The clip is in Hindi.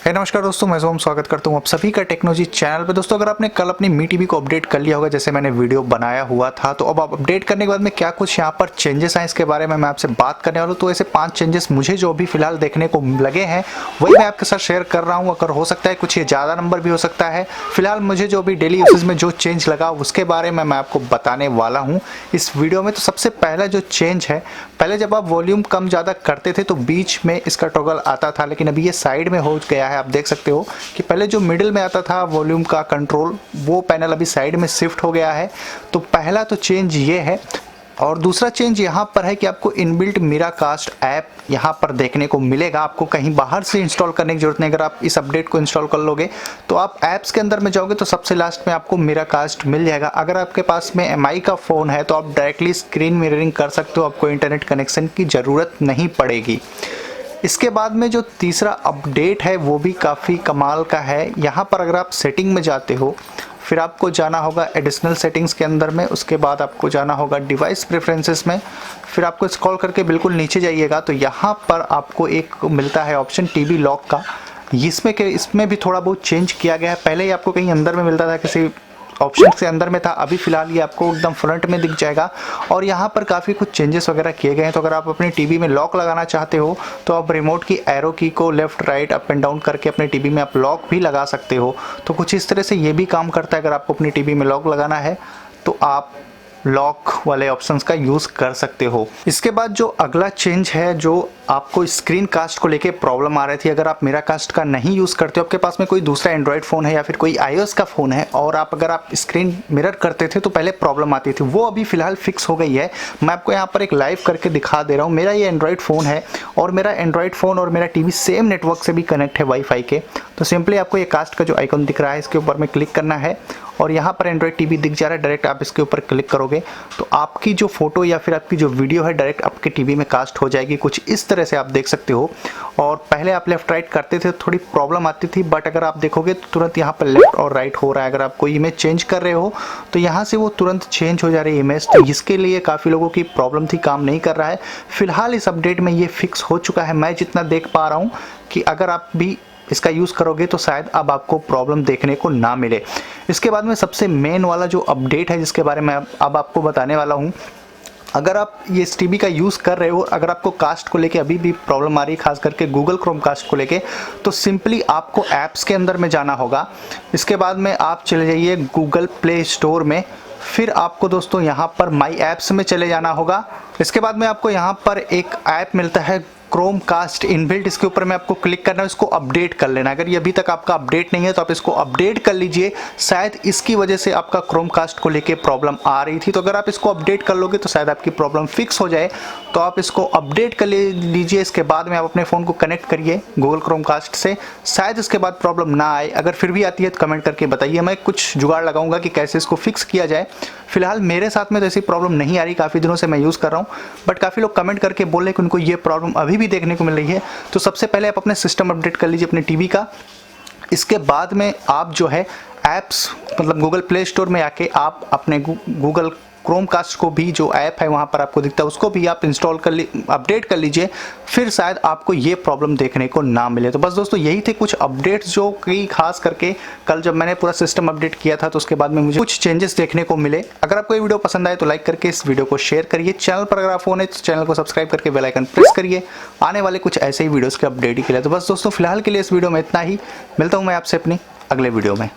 नमस्कार दोस्तों, मैं सोम स्वागत करता हूँ आप सभी का टेक्नोजी चैनल पे। दोस्तों, अगर आपने कल अपनी मी टीवी को अपडेट कर लिया होगा, जैसे मैंने वीडियो बनाया हुआ था, तो अब आप अपडेट करने के बाद में क्या कुछ यहाँ पर चेंजेस आए इसके बारे में मैं आपसे बात करने वाला हूँ। तो ऐसे 5 चेंजेस मुझे जो अभी फिलहाल देखने को लगे हैं वही मैं आपके साथ शेयर कर रहा हूँ। अगर हो सकता है कुछ ये ज़्यादा नंबर भी हो सकता है। फिलहाल मुझे जो अभी डेली यूसेज में जो चेंज लगा उसके बारे में मैं आपको बताने वाला हूँ इस वीडियो में। तो सबसे पहला जो चेंज है, पहले जब आप वॉल्यूम कम ज़्यादा करते थे तो बीच में इसका टॉगल आता था, लेकिन अभी ये साइड में हो गया है। आप देख सकते हो कि पहले जो मिडिल में आता था वॉल्यूम का कंट्रोल, वो पैनल अभी साइड में शिफ्ट हो गया है। तो पहला तो चेंज ये है। और दूसरा चेंज यहाँ पर है कि आपको इनबिल्ट मिराकास्ट ऐप यहाँ पर देखने को मिलेगा। आपको कहीं बाहर से इंस्टॉल करने की जरूरत नहीं। अगर आप इस अपडेट को इंस्टॉल कर लोगे तो आप ऐप्स के अंदर में जाओगे तो सबसे लास्ट में आपको मिराकास्ट मिल जाएगा। अगर आपके पास में एमआई का फ़ोन है तो आप डायरेक्टली स्क्रीन मिररिंग कर सकते हो, आपको इंटरनेट कनेक्शन की ज़रूरत नहीं पड़ेगी। इसके बाद में जो तीसरा अपडेट है वो भी काफ़ी कमाल का है। यहाँ पर अगर आप सेटिंग में जाते हो, फिर आपको जाना होगा एडिशनल सेटिंग्स के अंदर में, उसके बाद आपको जाना होगा डिवाइस प्रेफरेंसेस में, फिर आपको स्क्रॉल करके बिल्कुल नीचे जाइएगा तो यहाँ पर आपको एक मिलता है ऑप्शन टीवी लॉक का। इसमें भी थोड़ा बहुत चेंज किया गया है। पहले ही आपको कहीं अंदर में मिलता था, किसी ऑप्शन के अंदर में था, अभी फिलहाल ये आपको एकदम फ्रंट में दिख जाएगा। और यहाँ पर काफ़ी कुछ चेंजेस वगैरह किए गए हैं। तो अगर आप अपनी टीवी में लॉक लगाना चाहते हो तो आप रिमोट की एरो की को left right up and down करके अपने टीवी में आप लॉक भी लगा सकते हो। तो कुछ इस तरह से ये भी काम करता है। अगर आपको अपनी टीवी में लॉक लगाना है तो आप लॉक वाले ऑप्शंस का यूज़ कर सकते हो। इसके बाद जो अगला चेंज है, जो आपको स्क्रीन कास्ट को लेके प्रॉब्लम आ रही थी, अगर आप मेरा कास्ट का नहीं यूज़ करते हो, आपके पास में कोई दूसरा एंड्रॉयड फ़ोन है या फिर कोई iOS का फ़ोन है और अगर आप स्क्रीन मिरर करते थे तो पहले प्रॉब्लम आती थी, वो अभी फ़िलहाल फिक्स हो गई है। मैं आपको यहाँ पर एक लाइव करके दिखा दे रहा हूँ। मेरा ये एंड्रॉयड फ़ोन है और मेरा एंड्रॉयड फ़ोन और मेरा टीवी सेम नेटवर्क से भी कनेक्ट है वाईफाई के। तो सिंपली आपको ये कास्ट का जो आइकन दिख रहा है इसके ऊपर में क्लिक करना है और यहाँ पर एंड्रॉयड टीवी दिख जा रहा है। डायरेक्ट आप इसके ऊपर क्लिक करोगे तो आपकी जो फोटो या फिर आपकी जो वीडियो है डायरेक्ट आपके टीवी में कास्ट हो जाएगी। कुछ इस तरह से आप देख सकते हो। और पहले आप लेफ्ट राइट करते थे तो थोड़ी प्रॉब्लम आती थी, बट अगर आप देखोगे तो तुरंत यहाँ पर लेफ्ट और राइट हो रहा है। अगर आप कोई इमेज चेंज कर रहे हो तो यहाँ से वो तुरंत चेंज हो जा रही है इमेज। तो इसके लिए काफ़ी लोगों की प्रॉब्लम थी, काम नहीं कर रहा है। फिलहाल इस अपडेट में ये फिक्स हो चुका है। मैं जितना देख पा रहा हूँ कि अगर आप भी इसका यूज़ करोगे तो शायद अब आपको प्रॉब्लम देखने को ना मिले। इसके बाद में सबसे मेन वाला जो अपडेट है जिसके बारे में अब आपको बताने वाला हूँ, अगर आप ये इस टीवी का यूज़ कर रहे हो, अगर आपको कास्ट को लेके अभी भी प्रॉब्लम आ रही है, खास करके गूगल क्रोम कास्ट को लेके, तो सिंपली आपको ऐप्स के अंदर में जाना होगा। इसके बाद में आप चले जाइए गूगल प्ले स्टोर में, फिर आपको दोस्तों यहाँ पर माई ऐप्स में चले जाना होगा। इसके बाद में आपको यहाँ पर एक ऐप मिलता है क्रोम कास्ट इनबिल्ट, इसके ऊपर में आपको क्लिक करना है, इसको अपडेट कर लेना। अगर ये अभी तक आपका अपडेट नहीं है तो आप इसको अपडेट कर लीजिए। शायद इसकी वजह से आपका क्रोम कास्ट को लेके प्रॉब्लम आ रही थी, तो अगर आप इसको अपडेट कर लोगे तो शायद आपकी प्रॉब्लम फिक्स हो जाए। तो आप इसको अपडेट कर लीजिए। इसके बाद में आप अपने फ़ोन को कनेक्ट करिए गूगल क्रोम कास्ट से, शायद इसके बाद प्रॉब्लम ना आए। अगर फिर भी आती है तो कमेंट करके बताइए, मैं कुछ जुगाड़ लगाऊंगा कि कैसे इसको फिक्स किया जाए। फिलहाल मेरे साथ में तो ऐसी प्रॉब्लम नहीं आ रही, काफ़ी दिनों से मैं यूज़ कर रहा हूँ, बट काफ़ी लोग कमेंट करके बोल रहे हैं कि उनको ये प्रॉब्लम अभी भी देखने को मिल रही है। तो सबसे पहले आप अपने सिस्टम अपडेट कर लीजिए अपने टीवी का। इसके बाद में आप जो है ऐप्स मतलब गूगल प्ले स्टोर में आके आप अपने गूगल क्रोम कास्ट को भी जो ऐप है वहाँ पर आपको दिखता है उसको भी आप इंस्टॉल अपडेट कर लीजिए। फिर शायद आपको ये प्रॉब्लम देखने को ना मिले। तो बस दोस्तों यही थे कुछ अपडेट्स जो कि खास करके कल जब मैंने पूरा सिस्टम अपडेट किया था तो उसके बाद में मुझे कुछ चेंजेस देखने को मिले। अगर आपको ये वीडियो पसंद आए तो लाइक करके इस वीडियो को शेयर करिए। चैनल पर अगर आप फोन है तो चैनल को सब्सक्राइब करके बेल आइकन प्रेस करिए आने वाले कुछ ऐसे ही वीडियोज़ के अपडेट के लिए। तो बस दोस्तों फिलहाल के लिए इस वीडियो में इतना ही। मिलता हूँ मैं आपसे अपनी अगले वीडियो में।